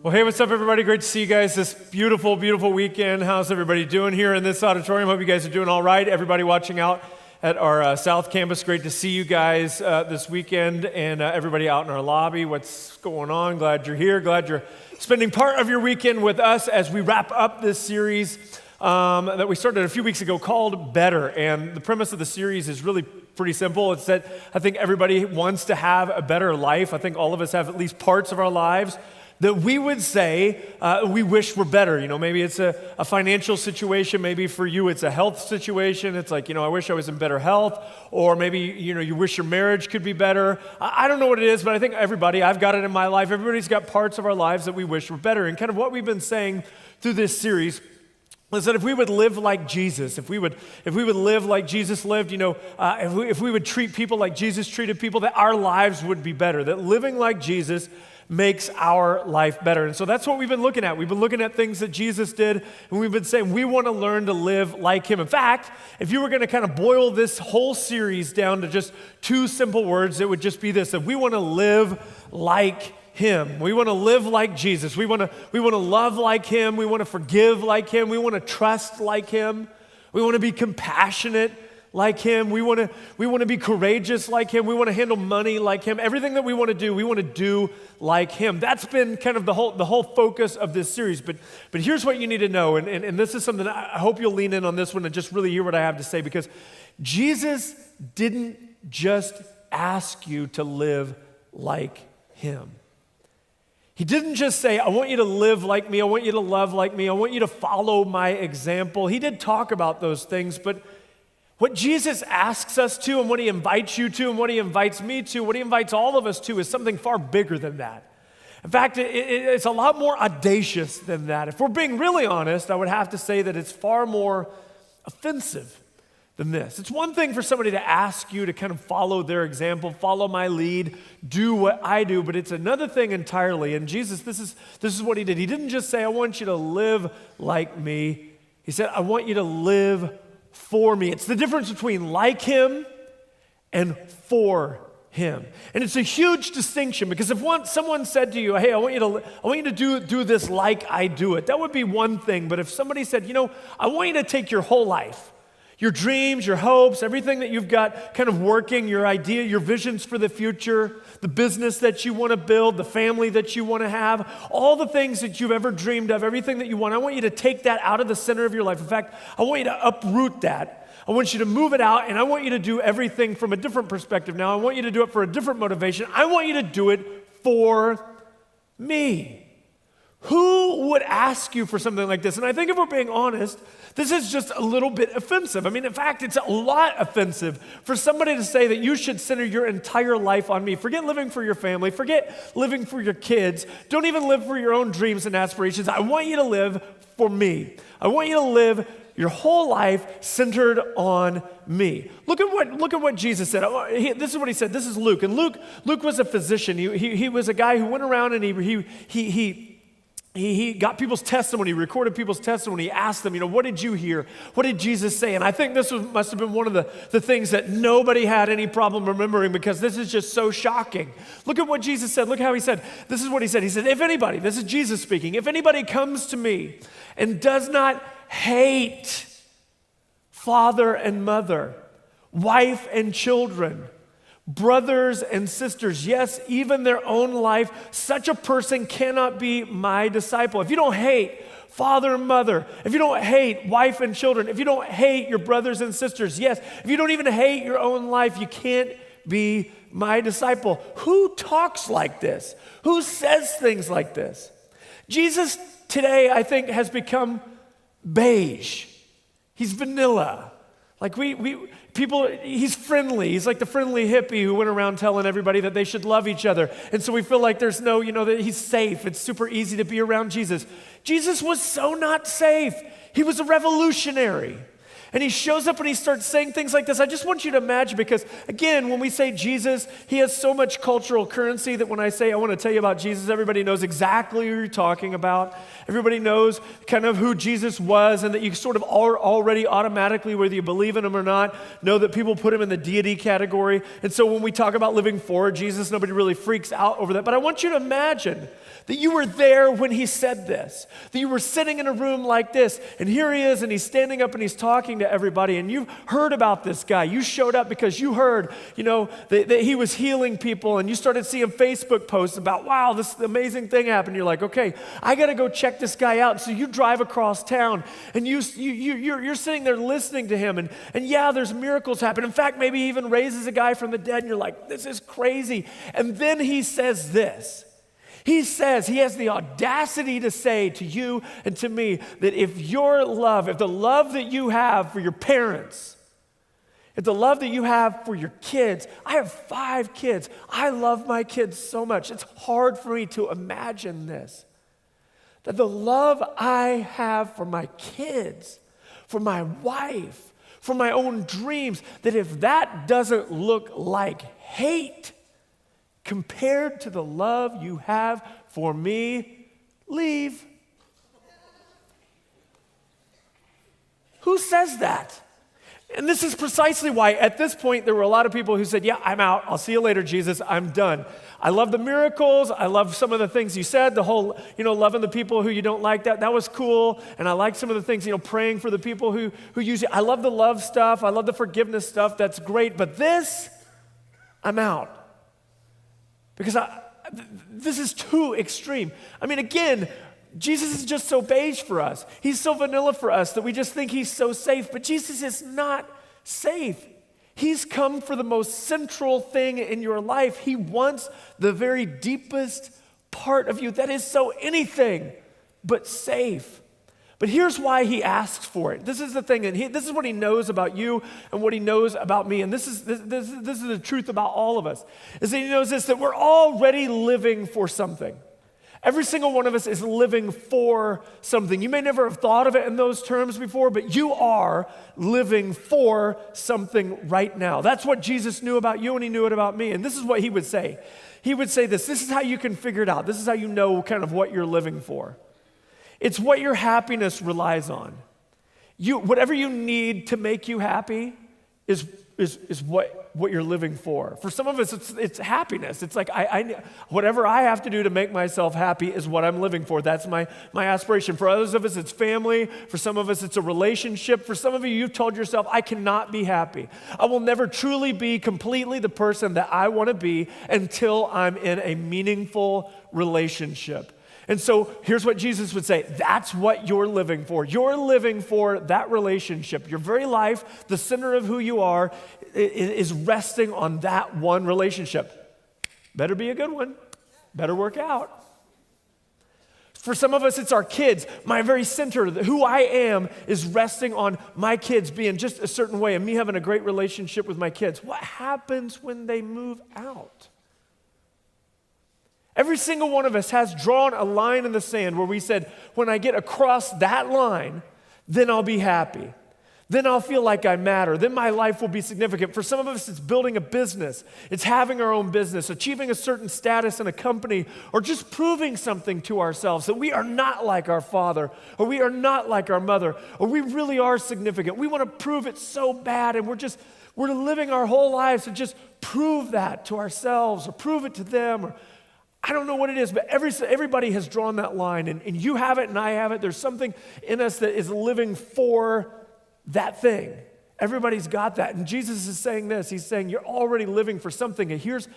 Well, hey, what's up, everybody? Great to see you guys this beautiful, beautiful weekend. How's everybody doing here in this auditorium? Hope you guys are doing all right. Everybody watching out at our South Campus, great to see you guys this weekend, and everybody out in our lobby. What's going on? Glad you're here. Glad you're spending part of your weekend with us as we wrap up this series that we started a few weeks ago called Better. And the premise of the series is really pretty simple. It's that I think everybody wants to have a better life. I think all of us have at least parts of our lives that we would say we wish were better. You know, maybe it's a financial situation. Maybe for you it's a health situation. It's like, I wish I was in better health. Or maybe, you wish your marriage could be better. I don't know what it is, but I think I've got it in my life. Everybody's got parts of our lives that we wish were better. And kind of what we've been saying through this series is that if we would live like Jesus, if we would live like Jesus lived, if we would treat people like Jesus treated people, that our lives would be better. That living like Jesus makes our life better. And so that's what we've been looking at. We've been looking at things that Jesus did, and we've been saying we want to learn to live like him. In fact, if you were going to kind of boil this whole series down to just two simple words, it would just be this: that we want to live like him. We want to live like Jesus. We want to love like him. We want to forgive like him. We want to trust like him. We want to be compassionate like him. We want to be courageous like him. We want to handle money like him. Everything that we want to do like him. That's been kind of the whole focus of this series. But here's what you need to know, and this is something I hope you'll lean in on this one and just really hear what I have to say, because Jesus didn't just ask you to live like him. He didn't just say, I want you to live like me. I want you to love like me. I want you to follow my example. He did talk about those things, but what Jesus asks us to, and what he invites you to, and what he invites me to, what he invites all of us to, is something far bigger than that. In fact, it's a lot more audacious than that. If we're being really honest, I would have to say that it's far more offensive than this. It's one thing for somebody to ask you to kind of follow their example, follow my lead, do what I do, but it's another thing entirely. And Jesus, this is what he did. He didn't just say, I want you to live like me. He said, I want you to live for me. It's the difference between like him and for him. And it's a huge distinction, because if someone said to you, hey, I want you to do this like I do it, that would be one thing. But if somebody said, I want you to take your whole life, your dreams, your hopes, everything that you've got kind of working, your idea, your visions for the future, the business that you want to build, the family that you want to have, all the things that you've ever dreamed of, everything that you want, I want you to take that out of the center of your life. In fact, I want you to uproot that. I want you to move it out, and I want you to do everything from a different perspective now. I want you to do it for a different motivation. I want you to do it for me. Who would ask you for something like this? And I think if we're being honest, this is just a little bit offensive. I mean, in fact, it's a lot offensive for somebody to say that you should center your entire life on me. Forget living for your family. Forget living for your kids. Don't even live for your own dreams and aspirations. I want you to live for me. I want you to live your whole life centered on me. Look at what Jesus said. This is what he said. This is Luke. And Luke was a physician. He was a guy who went around and he got people's testimony, recorded people's testimony. He asked them, what did you hear? What did Jesus say? And I think this must have been one of the things that nobody had any problem remembering, because this is just so shocking. Look at what Jesus said. Look how he said. This is what he said. He said, if anybody, this is Jesus speaking, if anybody comes to me and does not hate father and mother, wife and children, brothers and sisters, yes, even their own life, such a person cannot be my disciple. If you don't hate father and mother, if you don't hate wife and children, if you don't hate your brothers and sisters, yes, if you don't even hate your own life, you can't be my disciple. Who talks like this? Who says things like this? Jesus today, I think, has become beige. He's vanilla. Like he's friendly. He's like the friendly hippie who went around telling everybody that they should love each other. And so we feel like there's no, that he's safe. It's super easy to be around Jesus. Jesus was so not safe. He was a revolutionary. And he shows up and he starts saying things like this. I just want you to imagine, because again, when we say Jesus, he has so much cultural currency that when I say I want to tell you about Jesus, everybody knows exactly who you're talking about. Everybody knows kind of who Jesus was, and that you sort of already automatically, whether you believe in him or not, know that people put him in the deity category. And so when we talk about living for Jesus, nobody really freaks out over that. But I want you to imagine that you were there when he said this, that you were sitting in a room like this, and here he is, and he's standing up and he's talking to everybody, and you've heard about this guy. You showed up because you heard, that he was healing people, and you started seeing Facebook posts about, wow, this amazing thing happened. You're like, okay, I got to go check this guy out. So you drive across town, and you're sitting there listening to him, and yeah, there's miracles happen. In fact, maybe he even raises a guy from the dead, and you're like, this is crazy. And then he says this. He says, he has the audacity to say to you and to me that if the love that you have for your parents, if the love that you have for your kids, I have 5 kids. I love my kids so much. It's hard for me to imagine this. That the love I have for my kids, for my wife, for my own dreams, that if that doesn't look like hate, compared to the love you have for me, leave. Who says that? And this is precisely why at this point there were a lot of people who said, yeah, I'm out. I'll see you later, Jesus. I'm done. I love the miracles. I love some of the things you said, the whole, loving the people who you don't like. That was cool. And I like some of the things, praying for the people who use you. I love the love stuff. I love the forgiveness stuff. That's great. But this, I'm out. Because this is too extreme. I mean, again, Jesus is just so beige for us. He's so vanilla for us that we just think he's so safe. But Jesus is not safe. He's come for the most central thing in your life. He wants the very deepest part of you that is so anything but safe. But here's why he asks for it. This is the thing, and this is what he knows about you and what he knows about me. And this is the truth about all of us, is that he knows this, that we're already living for something. Every single one of us is living for something. You may never have thought of it in those terms before, but you are living for something right now. That's what Jesus knew about you, and he knew it about me. And this is what he would say. He would say this is how you can figure it out. This is how you know kind of what you're living for. It's what your happiness relies on. Whatever you need to make you happy is what you're living for. For some of us, it's happiness. It's like whatever I have to do to make myself happy is what I'm living for. That's my aspiration. For others of us, it's family. For some of us, it's a relationship. For some of you, you've told yourself, I cannot be happy. I will never truly be completely the person that I want to be until I'm in a meaningful relationship. And so here's what Jesus would say. That's what you're living for. You're living for that relationship. Your very life, the center of who you are, is resting on that one relationship. Better be a good one. Better work out. For some of us, it's our kids. My very center, who I am, is resting on my kids being just a certain way and me having a great relationship with my kids. What happens when they move out? Every single one of us has drawn a line in the sand where we said, when I get across that line, then I'll be happy. Then I'll feel like I matter. Then my life will be significant. For some of us, it's building a business. It's having our own business, achieving a certain status in a company, or just proving something to ourselves that we are not like our father, or we are not like our mother, or we really are significant. We want to prove it so bad, and we're living our whole lives to just prove that to ourselves, or prove it to them, or I don't know what it is, but everybody has drawn that line, and you have it and I have it. There's something in us that is living for that thing. Everybody's got that. And Jesus is saying this. He's saying you're already living for something. And here's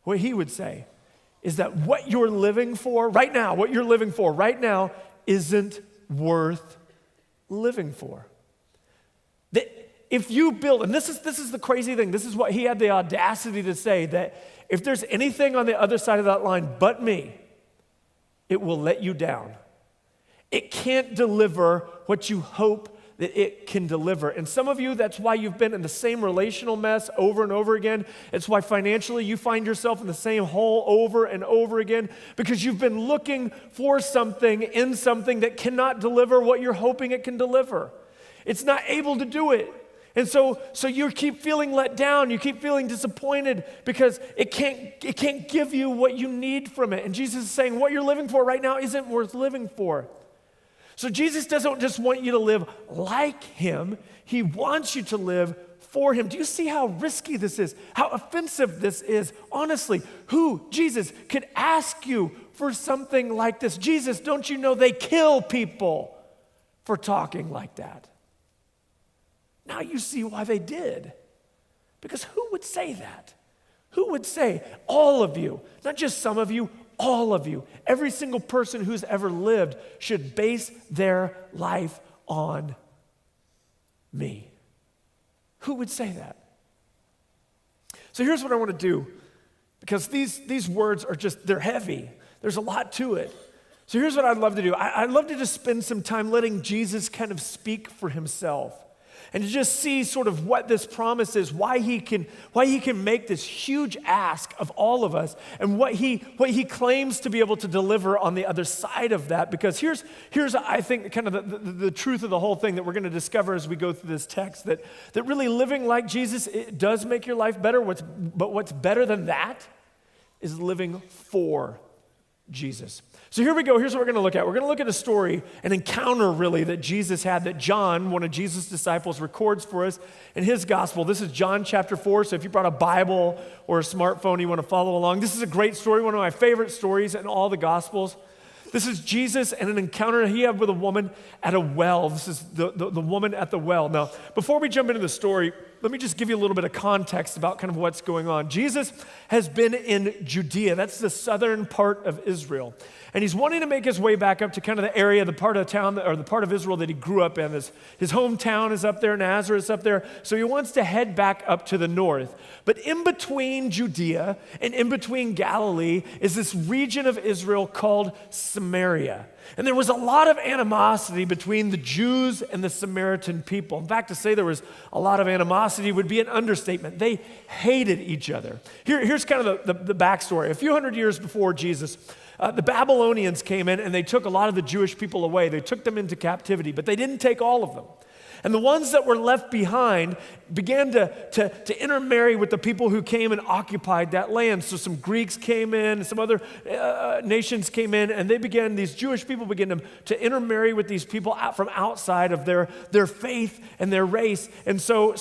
what he would say, is that what you're living for right now, isn't worth living for. That if you build, and this is the crazy thing, this is what he had the audacity to say, that if there's anything on the other side of that line but me, it will let you down. It can't deliver what you hope that it can deliver. And some of you, that's why you've been in the same relational mess over and over again. It's why financially you find yourself in the same hole over and over again, because you've been looking for something in something that cannot deliver what you're hoping it can deliver. It's not able to do it. And so you keep feeling let down. You keep feeling disappointed because it can't give you what you need from it. And Jesus is saying what you're living for right now isn't worth living for. So Jesus doesn't just want you to live like him. He wants you to live for him. Do you see how risky this is? How offensive this is? Honestly, who, Jesus, could ask you for something like this? Jesus, don't you know they kill people for talking like that? Now you see why they did. Because who would say that? Who would say, all of you, not just some of you, all of you, every single person who's ever lived should base their life on me? Who would say that? So here's what I want to do, because these words are just, they're heavy. There's a lot to it. So here's what I'd love to do. I'd love to just spend some time letting Jesus kind of speak for himself. And to just see sort of what this promise is, why he can make this huge ask of all of us, and what he claims to be able to deliver on the other side of that. Because here's I think kind of the truth of the whole thing that we're going to discover as we go through this text, that really living like Jesus, it does make your life better. But what's better than that is living for Jesus. So here we go. Here's what we're going to look at. We're going to look at a story, an encounter really that Jesus had, that John, one of Jesus' disciples, records for us in his gospel. This is John chapter 4. So if you brought a Bible or a smartphone, you want to follow along. This is a great story, one of my favorite stories in all the gospels. This is Jesus and an encounter he had with a woman at a well. This is the woman at the well. Now, before we jump into the story, let me just give you a little bit of context about kind of what's going on. Jesus has been in Judea. That's the southern part of Israel. And he's wanting to make his way back up to kind of the area, the part of town, or the part of Israel that he grew up in. His hometown is up there, Nazareth's up there. So he wants to head back up to the north. But in between Judea and in between Galilee is this region of Israel called Samaria. And there was a lot of animosity between the Jews and the Samaritan people. In fact, to say there was a lot of animosity would be an understatement. They hated each other. Here's kind of the backstory. A few hundred years before Jesus, the Babylonians came in and they took a lot of the Jewish people away. They took them into captivity, but they didn't take all of them. And the ones that were left behind began to intermarry with the people who came and occupied that land. So some Greeks came in, some other nations came in, and these Jewish people began to intermarry with these people from outside of their faith and their race. And so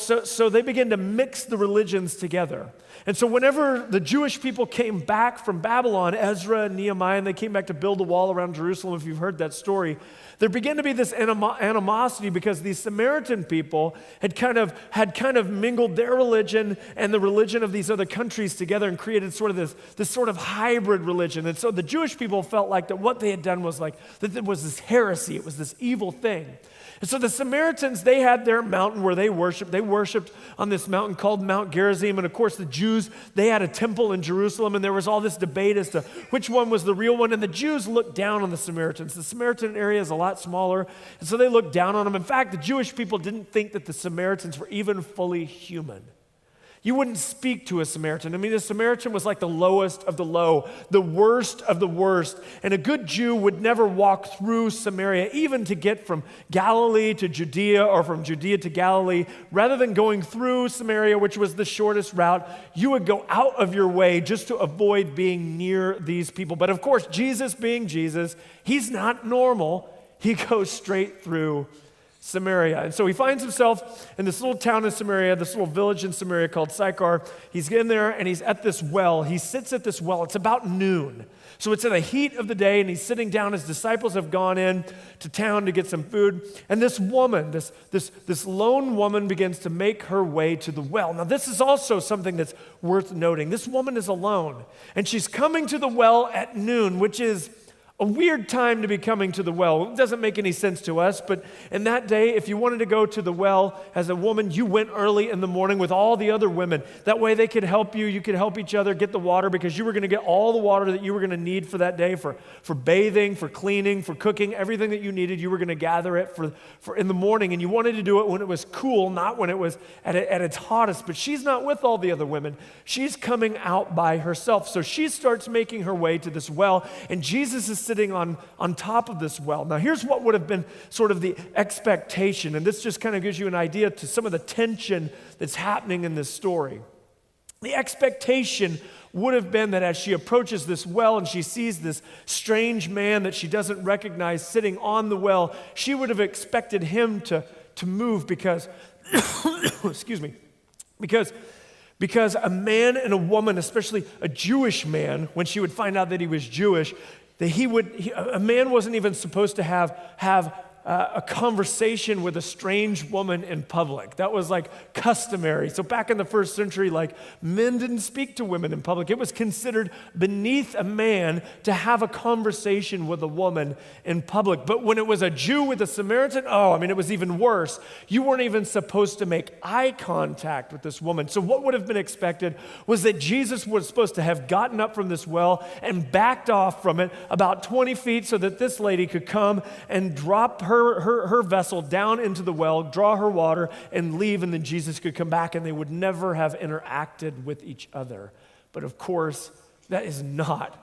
they began to mix the religions together. And so whenever the Jewish people came back from Babylon, Ezra and Nehemiah, and they came back to build a wall around Jerusalem, if you've heard that story, there began to be this animosity because these Samaritan people had kind of mingled their religion and the religion of these other countries together and created sort of this sort of hybrid religion. And so the Jewish people felt like that what they had done was like, that it was this heresy, it was this evil thing. And so the Samaritans, they had their mountain where they worshiped. They worshiped on this mountain called Mount Gerizim. And of course, the Jews, they had a temple in Jerusalem. And there was all this debate as to which one was the real one. And the Jews looked down on the Samaritans. The Samaritan area is a lot smaller. And so they looked down on them. In fact, the Jewish people didn't think that the Samaritans were even fully human. You wouldn't speak to a Samaritan. I mean, a Samaritan was like the lowest of the low, the worst of the worst. And a good Jew would never walk through Samaria, even to get from Galilee to Judea or from Judea to Galilee. Rather than going through Samaria, which was the shortest route, you would go out of your way just to avoid being near these people. But of course, Jesus being Jesus, he's not normal. He goes straight through Samaria. And so he finds himself in this little town in Samaria, this little village in Samaria called Sychar. He's in there and he's at this well. He sits at this well. It's about noon. So it's in the heat of the day and he's sitting down. His disciples have gone in to town to get some food. And this woman, this lone woman begins to make her way to the well. Now this is also something that's worth noting. This woman is alone and she's coming to the well at noon, which is a weird time to be coming to the well. It doesn't make any sense to us, but in that day, if you wanted to go to the well as a woman, you went early in the morning with all the other women. That way they could help you could help each other get the water because you were going to get all the water that you were going to need for that day, for bathing, for cleaning, for cooking, everything that you needed, you were going to gather it for in the morning, and you wanted to do it when it was cool, not when it was at its hottest. But she's not with all the other women. She's coming out by herself. So she starts making her way to this well, and Jesus is sitting on top of this well. Now, here's what would have been sort of the expectation, and this just kind of gives you an idea to some of the tension that's happening in this story. The expectation would have been that as she approaches this well and she sees this strange man that she doesn't recognize sitting on the well, she would have expected him to move because, excuse me, because a man and a woman, especially a Jewish man, when she would find out that he was Jewish, that a man wasn't even supposed to have a conversation with a strange woman in public. That was like customary. So back in the first century, like men didn't speak to women in public. It was considered beneath a man to have a conversation with a woman in public. But when it was a Jew with a Samaritan, it was even worse. You weren't even supposed to make eye contact with this woman. So what would have been expected was that Jesus was supposed to have gotten up from this well and backed off from it about 20 feet so that this lady could come and drop her vessel down into the well, draw her water, and leave, and then Jesus could come back, and they would never have interacted with each other. But of course, that is not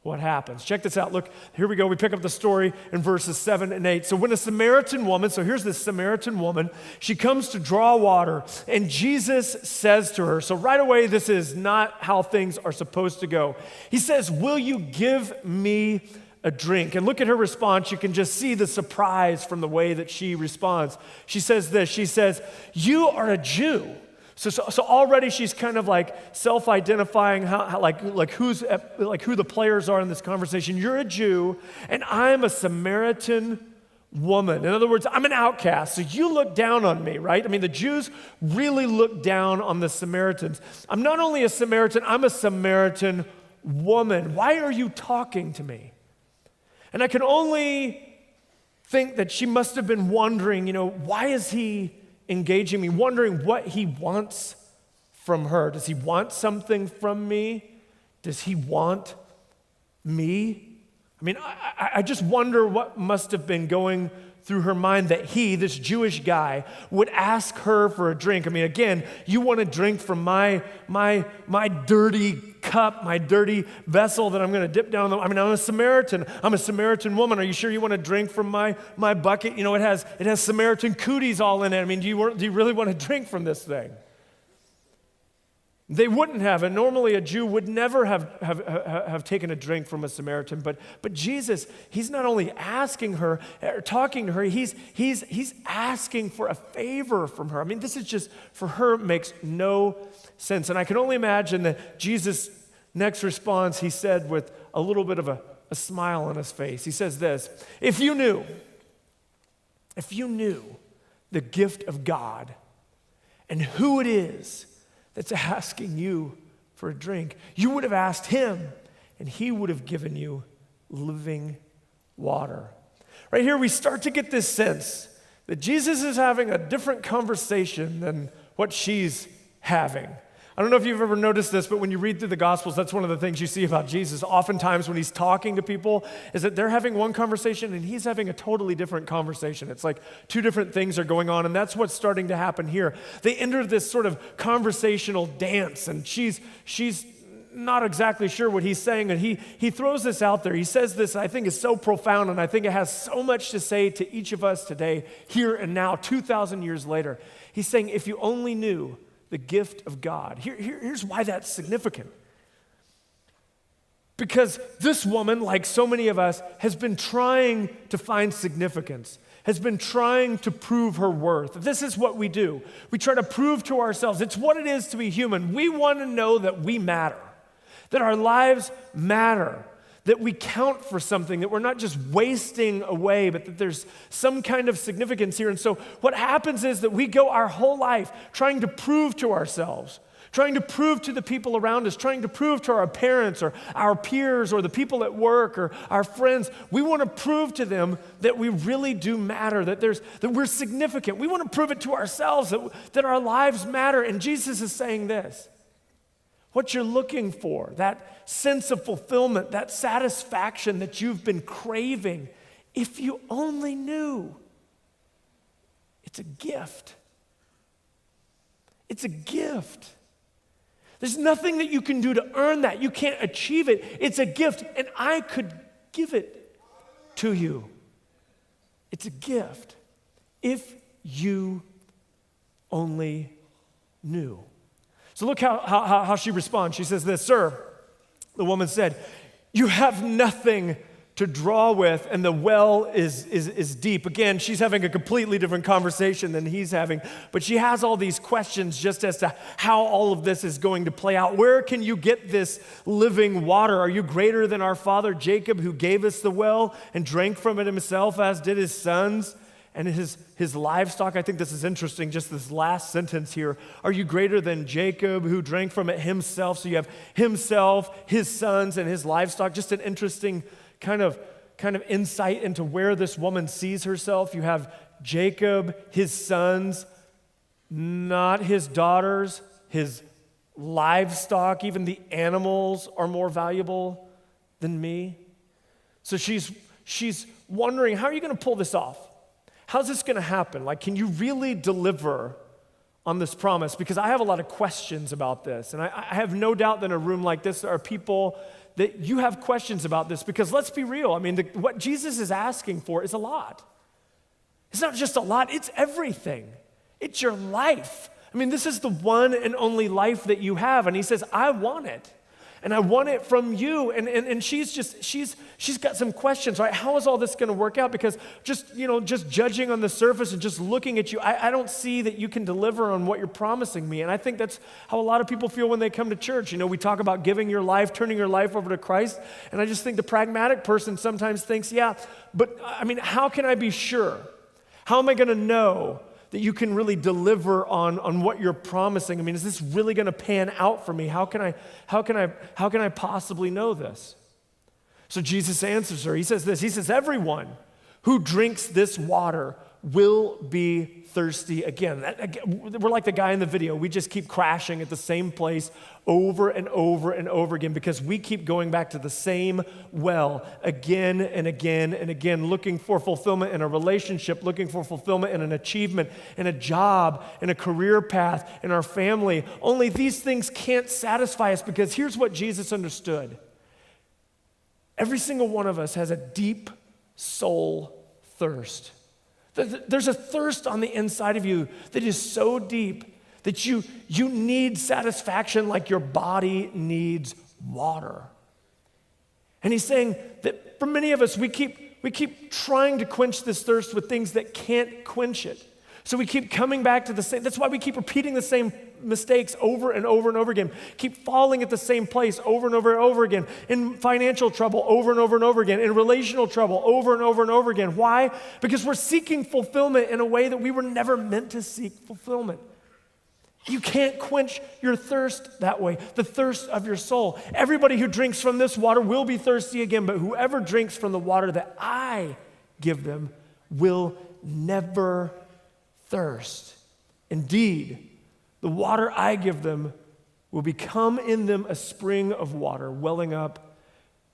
what happens. Check this out. Look, here we go. We pick up the story in verses 7 and 8. So when a Samaritan woman, so here's this Samaritan woman, she comes to draw water, and Jesus says to her, so right away, this is not how things are supposed to go. He says, "Will you give me a drink?" And look at her response. You can just see the surprise from the way that she responds. She says this. She says, "You are a Jew." So already she's kind of like self-identifying how who the players are in this conversation. You're a Jew, and I'm a Samaritan woman. In other words, I'm an outcast, so you look down on me, right? I mean, the Jews really look down on the Samaritans. I'm not only a Samaritan, I'm a Samaritan woman. Why are you talking to me? And I can only think that she must have been wondering, why is he engaging me? Wondering what he wants from her. Does he want something from me? Does he want me? I mean, I just wonder what must have been going through her mind that he, this Jewish guy, would ask her for a drink. I mean, again, you want a drink from my dirty cup, my dirty vessel that I'm going to dip down. I'm a Samaritan. I'm a Samaritan woman. Are you sure you want a drink from my bucket? It has Samaritan cooties all in it. I mean, do you really want to drink from this thing? They wouldn't have, and normally a Jew would never have taken a drink from a Samaritan, but Jesus, he's not only asking her, or talking to her, he's asking for a favor from her. I mean, this is just, for her, makes no sense. And I can only imagine that Jesus' next response, he said with a little bit of a smile on his face. He says this, if you knew the gift of God and who it is that's asking you for a drink, you would have asked him, and he would have given you living water. Right here, we start to get this sense that Jesus is having a different conversation than what she's having. I don't know if you've ever noticed this, but when you read through the Gospels, that's one of the things you see about Jesus. Oftentimes when he's talking to people, is that they're having one conversation and he's having a totally different conversation. It's like two different things are going on, and that's what's starting to happen here. They enter this sort of conversational dance, and she's not exactly sure what he's saying, and he throws this out there. He says this, I think is so profound, and I think it has so much to say to each of us today, here and now, 2,000 years later. He's saying, if you only knew the gift of God. Here's why that's significant. Because this woman, like so many of us, has been trying to find significance, has been trying to prove her worth. This is what we do. We try to prove to ourselves, it's what it is to be human. We want to know that we matter, that our lives matter, that we count for something, that we're not just wasting away, but that there's some kind of significance here. And so what happens is that we go our whole life trying to prove to ourselves, trying to prove to the people around us, trying to prove to our parents or our peers or the people at work or our friends. We want to prove to them that we really do matter, that we're significant. We want to prove it to ourselves that our lives matter. And Jesus is saying this. What you're looking for, that sense of fulfillment, that satisfaction that you've been craving, if you only knew, it's a gift. It's a gift. There's nothing that you can do to earn that. You can't achieve it. It's a gift, and I could give it to you. It's a gift. If you only knew. So look how she responds. She says this, "Sir," the woman said, "you have nothing to draw with, and the well is deep." Again, she's having a completely different conversation than he's having, but she has all these questions just as to how all of this is going to play out. Where can you get this living water? Are you greater than our father Jacob, who gave us the well and drank from it himself, as did his sons and his livestock? I think this is interesting, just this last sentence here. Are you greater than Jacob, who drank from it himself? So you have himself, his sons, and his livestock. Just an interesting kind of insight into where this woman sees herself. You have Jacob, his sons, not his daughters, his livestock, even the animals are more valuable than me. So she's wondering, how are you going to pull this off? How's this going to happen? Like, can you really deliver on this promise? Because I have a lot of questions about this, and I have no doubt that in a room like this there are people that you have questions about this, because let's be real. I mean, what Jesus is asking for is a lot. It's not just a lot, it's everything. It's your life. I mean, this is the one and only life that you have, and he says, I want it. And I want it from you. And she's got some questions, right? How is all this going to work out? Because just judging on the surface and just looking at you, I don't see that you can deliver on what you're promising me. And I think that's how a lot of people feel when they come to church. We talk about giving your life, turning your life over to Christ. And I just think the pragmatic person sometimes thinks, yeah, but I mean, how can I be sure? How am I going to know that you can really deliver on what you're promising? I mean, is this really going to pan out for me? How can I possibly know this? So Jesus answers her. He says this. He says, everyone who drinks this water will be thirsty again. We're like the guy in the video. We just keep crashing at the same place over and over and over again because we keep going back to the same well again and again and again, looking for fulfillment in a relationship, looking for fulfillment in an achievement, in a job, in a career path, in our family. Only these things can't satisfy us, because here's what Jesus understood. Every single one of us has a deep soul thirst. There's a thirst on the inside of you that is so deep that you need satisfaction like your body needs water. And he's saying that for many of us, we keep trying to quench this thirst with things that can't quench it. So we keep coming back to the same, that's why we keep repeating the same mistakes over and over and over again. Keep falling at the same place over and over and over again. In financial trouble over and over and over again. In relational trouble over and over and over again. Why? Because we're seeking fulfillment in a way that we were never meant to seek fulfillment. You can't quench your thirst that way, the thirst of your soul. Everybody who drinks from this water will be thirsty again, but whoever drinks from the water that I give them will never thirst. Indeed, the water I give them will become in them a spring of water welling up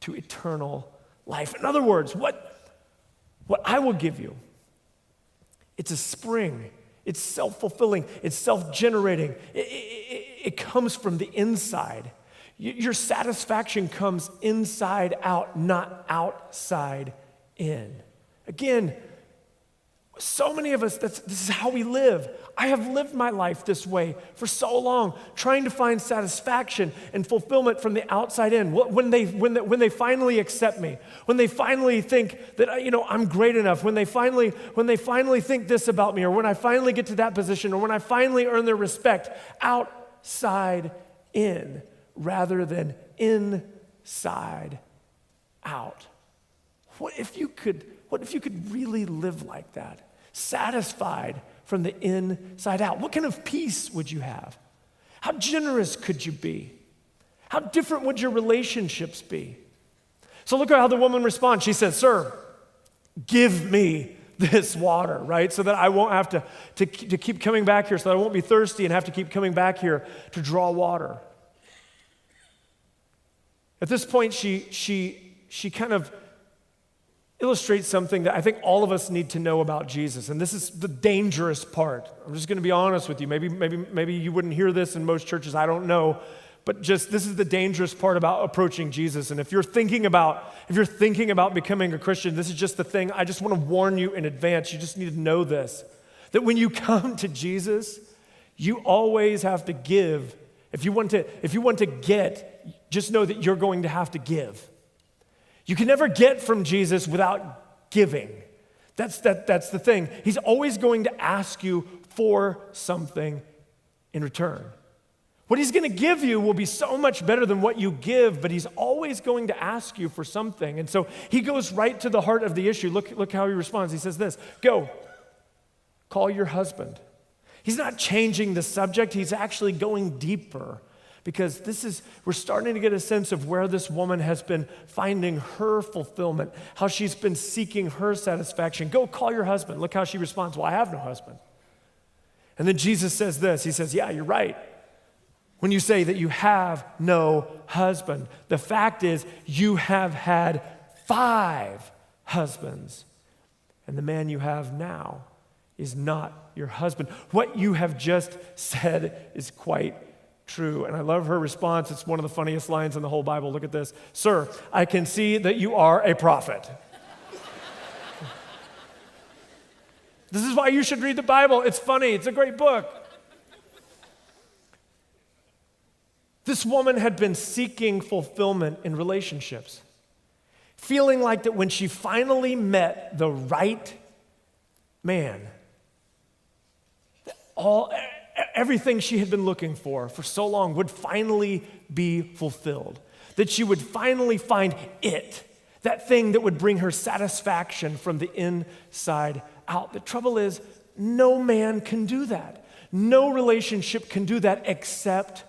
to eternal life. In other words, what I will give you, it's a spring. It's self-fulfilling. It's self-generating. It comes from the inside. Your satisfaction comes inside out, not outside in. Again, so many of us, this is how we live. I have lived my life this way for so long, trying to find satisfaction and fulfillment from the outside in. When they finally accept me, when they finally think that I'm great enough, when they finally think this about me, or when I finally get to that position, or when I finally earn their respect, outside in rather than inside out. What if you could really live like that? Satisfied from the inside out. What kind of peace would you have? How generous could you be? How different would your relationships be? So look at how the woman responds. She says, "Sir, give me this water," right? So that I won't have to keep coming back here, so that I won't be thirsty and have to keep coming back here to draw water. At this point, she kind of illustrates something that I think all of us need to know about Jesus. And this is the dangerous part. I'm just going to be honest with you. Maybe you wouldn't hear this in most churches. I don't know. But just this is the dangerous part about approaching Jesus. And if you're thinking about becoming a Christian, this is just the thing. I just want to warn you in advance. You just need to know this. That when you come to Jesus, you always have to give. If you want to get, just know that you're going to have to give. You can never get from Jesus without giving. That's the thing. He's always going to ask you for something in return. What he's going to give you will be so much better than what you give, but he's always going to ask you for something. And so he goes right to the heart of the issue. Look how he responds. He says this, go, call your husband. He's not changing the subject. He's actually going deeper because we're starting to get a sense of where this woman has been finding her fulfillment, how she's been seeking her satisfaction. Go call your husband. Look how she responds. Well, I have no husband. And then Jesus says this. He says, yeah, you're right. When you say that you have no husband, the fact is you have had 5 husbands, and the man you have now is not your husband. What you have just said is quite true. And I love her response. It's one of the funniest lines in the whole Bible. Look at this. Sir, I can see that you are a prophet. This is why you should read the Bible. It's funny. It's a great book. This woman had been seeking fulfillment in relationships, feeling like that when she finally met the right man, everything she had been looking for so long would finally be fulfilled, that she would finally find it, that thing that would bring her satisfaction from the inside out. The trouble is, no man can do that. No relationship can do that except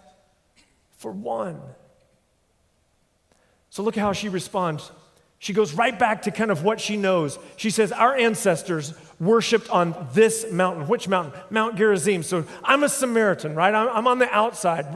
for one. So look how she responds. She goes right back to kind of what she knows. She says, our ancestors worshiped on this mountain. Which mountain? Mount Gerizim. So I'm a Samaritan, right? I'm on the outside.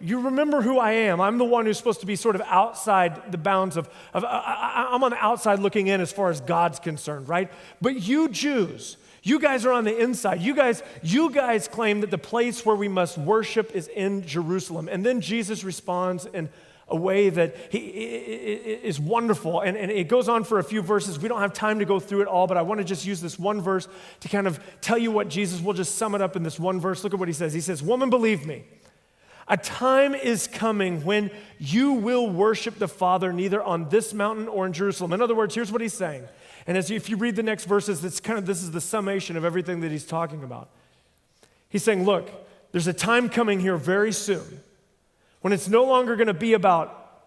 You remember who I am. I'm the one who's supposed to be sort of outside the bounds I'm on the outside looking in as far as God's concerned, right? But you Jews, you guys are on the inside. You guys claim that the place where we must worship is in Jerusalem. And then Jesus responds in a way that is wonderful. And it goes on for a few verses. We don't have time to go through it all, but I want to just use this one verse to kind of tell you what Jesus, we'll just sum it up in this one verse. Look at what he says. He says, woman, believe me, a time is coming when you will worship the Father neither on this mountain or in Jerusalem. In other words, here's what he's saying. And if you read the next verses, this is the summation of everything that he's talking about. He's saying, look, there's a time coming here very soon when it's no longer going to be about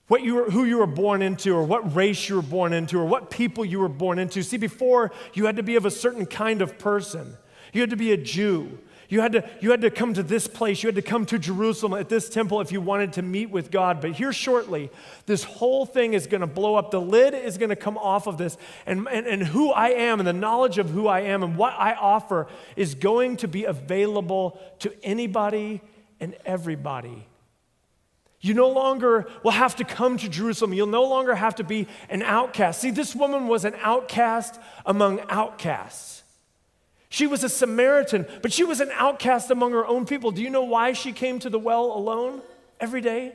who you were born into or what race you were born into or what people you were born into. See, before you had to be of a certain kind of person. You had to be a Jew. You had to come to this place. You had to come to Jerusalem at this temple if you wanted to meet with God. But here shortly, this whole thing is going to blow up. The lid is going to come off of this. And who I am and the knowledge of who I am and what I offer is going to be available to anybody and everybody. You no longer will have to come to Jerusalem. You'll no longer have to be an outcast. See, this woman was an outcast among outcasts. She was a Samaritan, but she was an outcast among her own people. Do you know why she came to the well alone every day?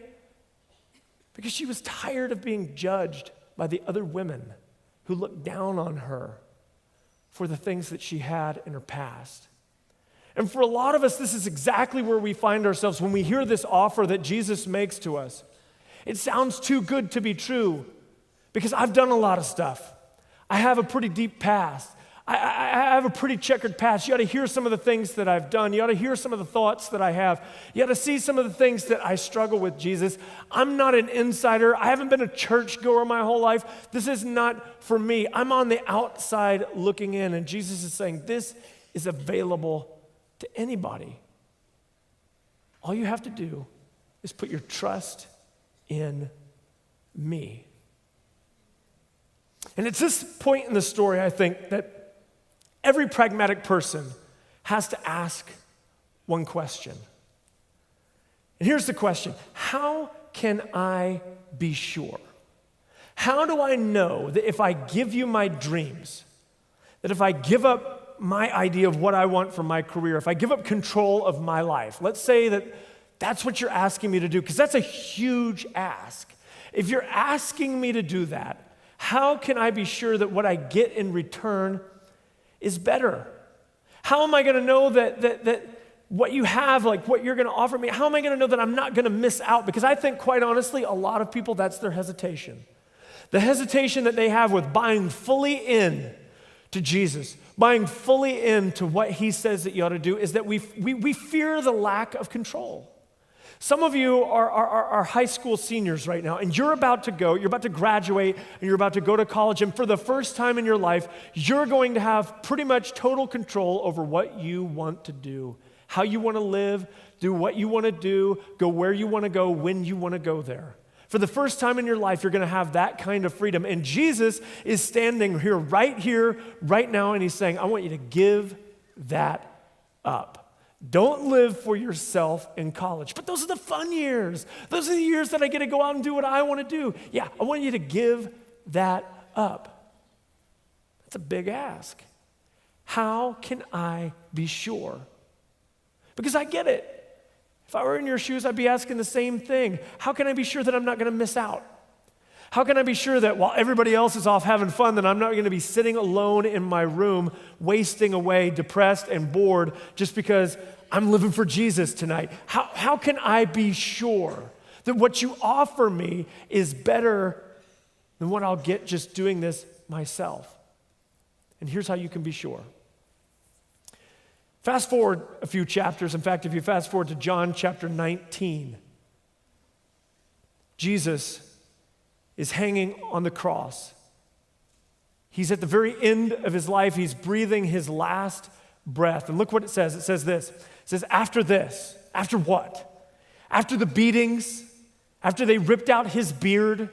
Because she was tired of being judged by the other women who looked down on her for the things that she had in her past. And for a lot of us, this is exactly where we find ourselves when we hear this offer that Jesus makes to us. It sounds too good to be true because I've done a lot of stuff. I have a pretty deep past. I have a pretty checkered past. You ought to hear some of the things that I've done. You ought to hear some of the thoughts that I have. You ought to see some of the things that I struggle with, Jesus. I'm not an insider. I haven't been a churchgoer my whole life. This is not for me. I'm on the outside looking in. And Jesus is saying, this is available to anybody. All you have to do is put your trust in me. And it's this point in the story, I think, that every pragmatic person has to ask one question. And here's the question: how can I be sure? How do I know that if I give you my dreams, that if I give up my idea of what I want for my career, if I give up control of my life, let's say that That's what you're asking me to do, because that's a huge ask. If you're asking me to do that, how can I be sure that what I get in return is better? How am I going to know that what you have, like what you're going to offer me, how am I going to know that I'm not going to miss out? Because I think, quite honestly, a lot of people, that's their hesitation. The hesitation that they have with buying fully in to Jesus, buying fully into what he says that you ought to do, is that we fear the lack of control. Some of you are high school seniors right now, and you're about to graduate, and you're about to go to college, and for the first time in your life, you're going to have pretty much total control over what you want to do, how you want to live, do what you want to do, go where you want to go, when you want to go there. For the first time in your life, you're going to have that kind of freedom. And Jesus is standing here, right now, and he's saying, I want you to give that up. Don't live for yourself in college. But those are the fun years. Those are the years that I get to go out and do what I want to do. Yeah, I want you to give that up. That's a big ask. How can I be sure? Because I get it. If I were in your shoes, I'd be asking the same thing. How can I be sure that I'm not going to miss out? How can I be sure that while everybody else is off having fun, that I'm not going to be sitting alone in my room, wasting away, depressed and bored, just because I'm living for Jesus tonight? How can I be sure that what you offer me is better than what I'll get just doing this myself? And here's how you can be sure. Fast forward a few chapters. In fact, if you fast forward to John chapter 19, Jesus is hanging on the cross. He's at the very end of his life. He's breathing his last breath. And look what it says. It says this. It says, after this, after what? After the beatings, after they ripped out his beard,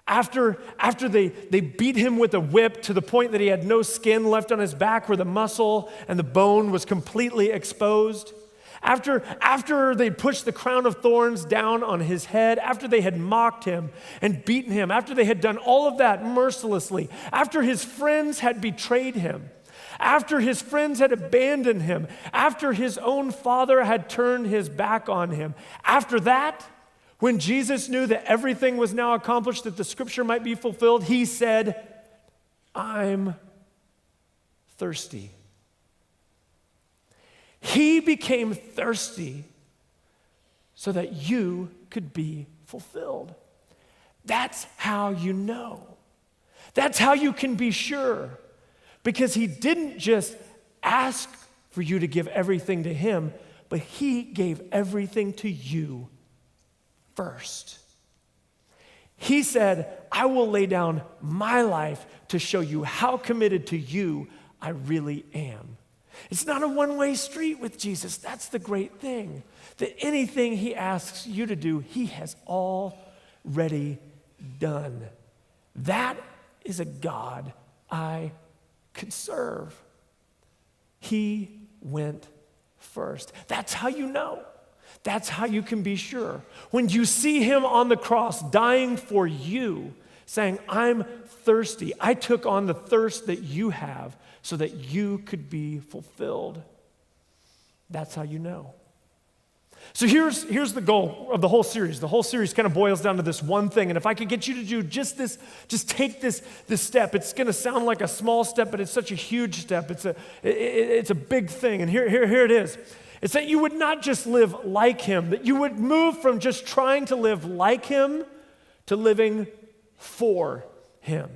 after they beat him with a whip to the point that he had no skin left on his back, where the muscle and the bone was completely exposed, after they pushed the crown of thorns down on his head, after they had mocked him and beaten him, after they had done all of that mercilessly, after his friends had betrayed him, after his friends had abandoned him, after his own father had turned his back on him, after that, when Jesus knew that everything was now accomplished, that the scripture might be fulfilled, he said, I'm thirsty. He became thirsty so that you could be fulfilled. That's how you know. That's how you can be sure. Because he didn't just ask for you to give everything to him, but he gave everything to you first. He said, I will lay down my life to show you how committed to you I really am. It's not a one-way street with Jesus. That's the great thing. That anything he asks you to do, he has already done. That is a God I could serve. He went first. That's how you know. That's how you can be sure. When you see him on the cross dying for you, saying, I'm thirsty. I took on the thirst that you have so that you could be fulfilled. That's how you know. So here's the goal of the whole series. The whole series kind of boils down to this one thing. And if I could get you to do just this, just take this step. It's going to sound like a small step, but it's such a huge step. It's a big thing. And here it is. It's that you would not just live like him, that you would move from just trying to live like him to living for him.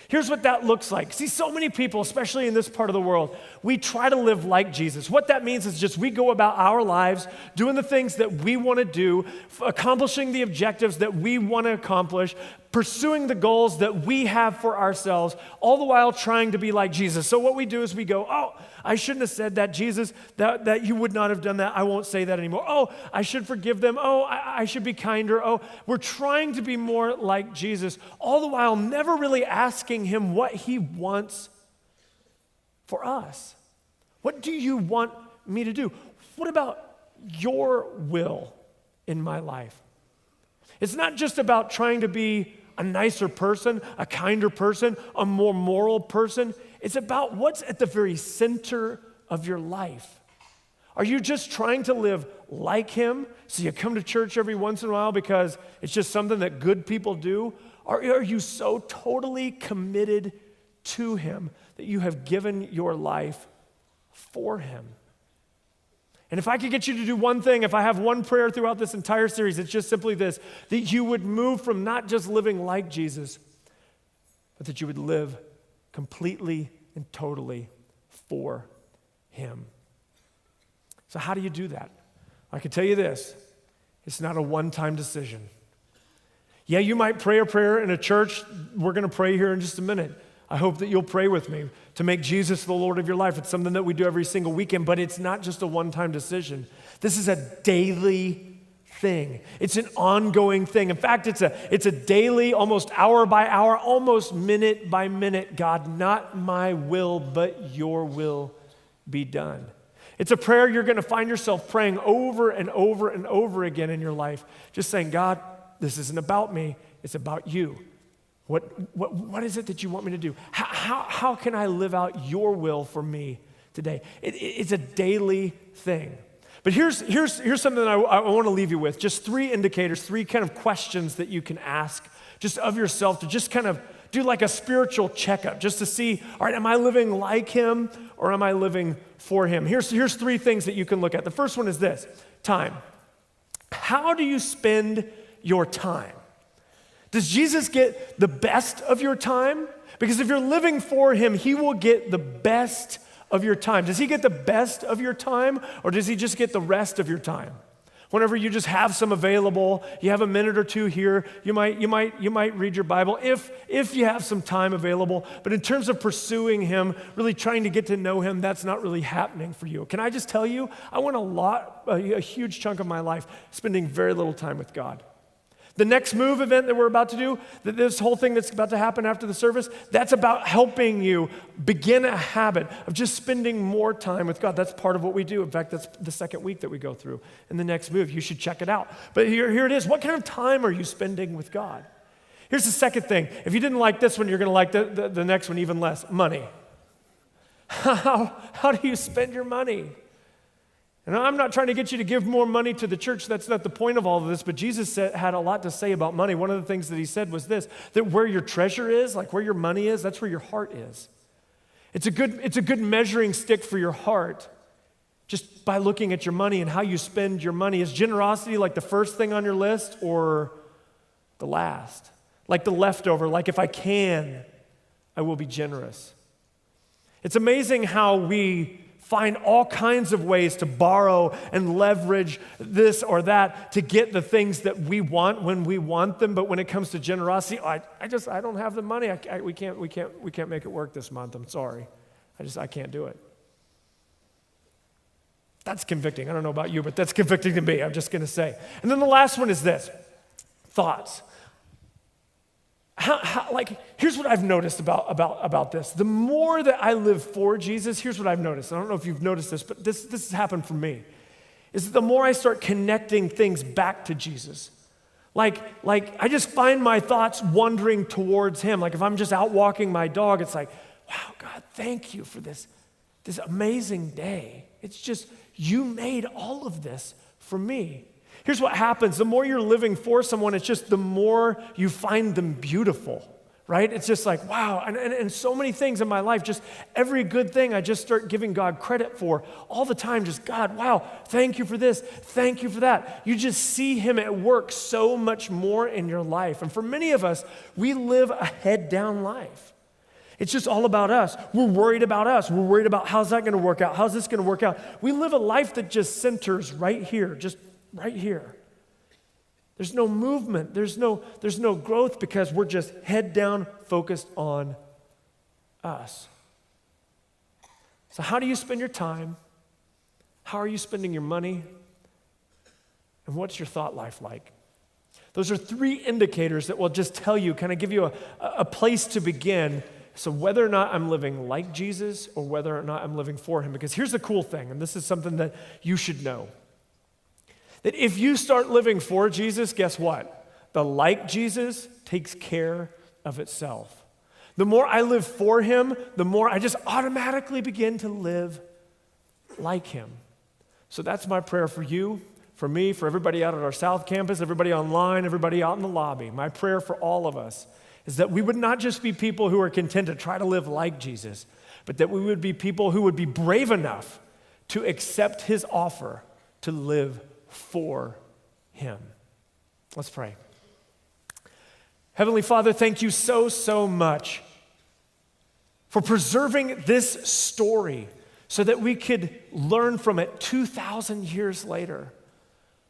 Here's what that looks like. See, so many people, especially in this part of the world, we try to live like Jesus. What that means is just we go about our lives doing the things that we want to do, accomplishing the objectives that we want to accomplish, pursuing the goals that we have for ourselves, all the while trying to be like Jesus. So what we do is we go, oh, I shouldn't have said that, Jesus, that you would not have done that. I won't say that anymore. Oh, I should forgive them. Oh, I should be kinder. Oh, we're trying to be more like Jesus, all the while never really asking him what he wants for us. What do you want me to do? What about your will in my life? It's not just about trying to be a nicer person, a kinder person, a more moral person. It's about what's at the very center of your life. Are you just trying to live like him so you come to church every once in a while because it's just something that good people do? Or are you so totally committed to him that you have given your life for him? And if I could get you to do one thing, if I have one prayer throughout this entire series, it's just simply this, that you would move from not just living like Jesus, but that you would live completely and totally for him. So how do you do that? I can tell you this, it's not a one-time decision. Yeah, you might pray a prayer in a church. We're going to pray here in just a minute. I hope that you'll pray with me to make Jesus the Lord of your life. It's something that we do every single weekend, but it's not just a one-time decision. This is a daily thing. It's an ongoing thing. In fact, it's a daily, almost hour by hour, almost minute by minute, God, not my will, but your will be done. It's a prayer you're going to find yourself praying over and over and over again in your life, just saying, God, this isn't about me, it's about you. What is it that you want me to do? How can I live out your will for me today? It's a daily thing. But here's something that I want to leave you with. Just 3 indicators, 3 kind of questions that you can ask just of yourself to just kind of do like a spiritual checkup, just to see, all right, am I living like him or am I living for him? Here's 3 things that you can look at. The first one is this, time. How do you spend your time? Does Jesus get the best of your time? Because if you're living for him, he will get the best of your time. Does he get the best of your time, or does he just get the rest of your time? Whenever you just have some available, you have a minute or 2 here, you might read your Bible if you have some time available. But in terms of pursuing him, really trying to get to know him, that's not really happening for you. Can I just tell you, I went a huge chunk of my life spending very little time with God. The Next Move event that we're about to do, this whole thing that's about to happen after the service, that's about helping you begin a habit of just spending more time with God. That's part of what we do. In fact, that's the second week that we go through in The Next Move. You should check it out. But here it is. What kind of time are you spending with God? Here's the second thing. If you didn't like this one, you're going to like the next one even less. Money. How do you spend your money? And I'm not trying to get you to give more money to the church. That's not the point of all of this. But Jesus had a lot to say about money. One of the things that he said was this, that where your treasure is, like where your money is, that's where your heart is. It's a good measuring stick for your heart just by looking at your money and how you spend your money. Is generosity like the first thing on your list or the last? Like the leftover, like if I can, I will be generous. It's amazing how we find all kinds of ways to borrow and leverage this or that to get the things that we want when we want them. But when it comes to generosity, I don't have the money. We can't make it work this month. I'm sorry. I can't do it. That's convicting. I don't know about you, but that's convicting to me. I'm just going to say. And then the last one is this: thoughts. Here's what I've noticed about this. The more that I live for Jesus, here's what I've noticed. I don't know if you've noticed this, but this has happened for me, is that the more I start connecting things back to Jesus, like I just find my thoughts wandering towards him. Like if I'm just out walking my dog, it's like, wow, God, thank you for this amazing day. It's just, you made all of this for me. Here's what happens. The more you're living for someone, it's just the more you find them beautiful, right? It's just like, wow. And so many things in my life, just every good thing I just start giving God credit for all the time. Just, God, wow, thank you for this. Thank you for that. You just see him at work so much more in your life. And for many of us, we live a head down life. It's just all about us. We're worried about us. We're worried about how's that going to work out? How's this going to work out? We live a life that just centers right here, just right here. There's no movement. There's no growth because we're just head down, focused on us. So how do you spend your time? How are you spending your money? And what's your thought life like? Those are 3 indicators that will just tell you, kind of give you a place to begin. So whether or not I'm living like Jesus or whether or not I'm living for him. Because here's the cool thing, and this is something that you should know. That if you start living for Jesus, guess what? The like Jesus takes care of itself. The more I live for him, the more I just automatically begin to live like him. So that's my prayer for you, for me, for everybody out at our South Campus, everybody online, everybody out in the lobby. My prayer for all of us is that we would not just be people who are content to try to live like Jesus, but that we would be people who would be brave enough to accept his offer to live for him. Let's pray. Heavenly Father, thank you so, so much for preserving this story so that we could learn from it 2,000 years later.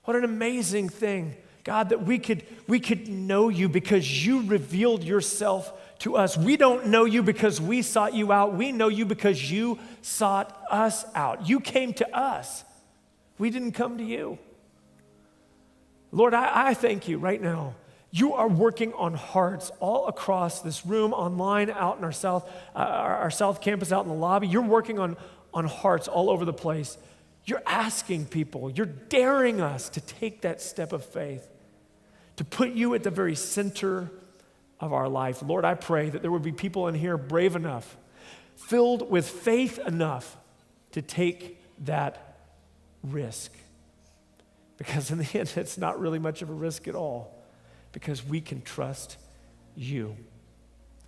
What an amazing thing, God, that we could know you because you revealed yourself to us. We don't know you because we sought you out. We know you because you sought us out. You came to us. We didn't come to you. Lord, I thank you right now. You are working on hearts all across this room, online, out in our South Campus, out in the lobby. You're working on hearts all over the place. You're asking people, you're daring us to take that step of faith, to put you at the very center of our life. Lord, I pray that there would be people in here brave enough, filled with faith enough to take that risk. Because in the end, it's not really much of a risk at all, because we can trust you.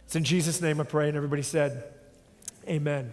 It's in Jesus' name I pray, and everybody said, amen.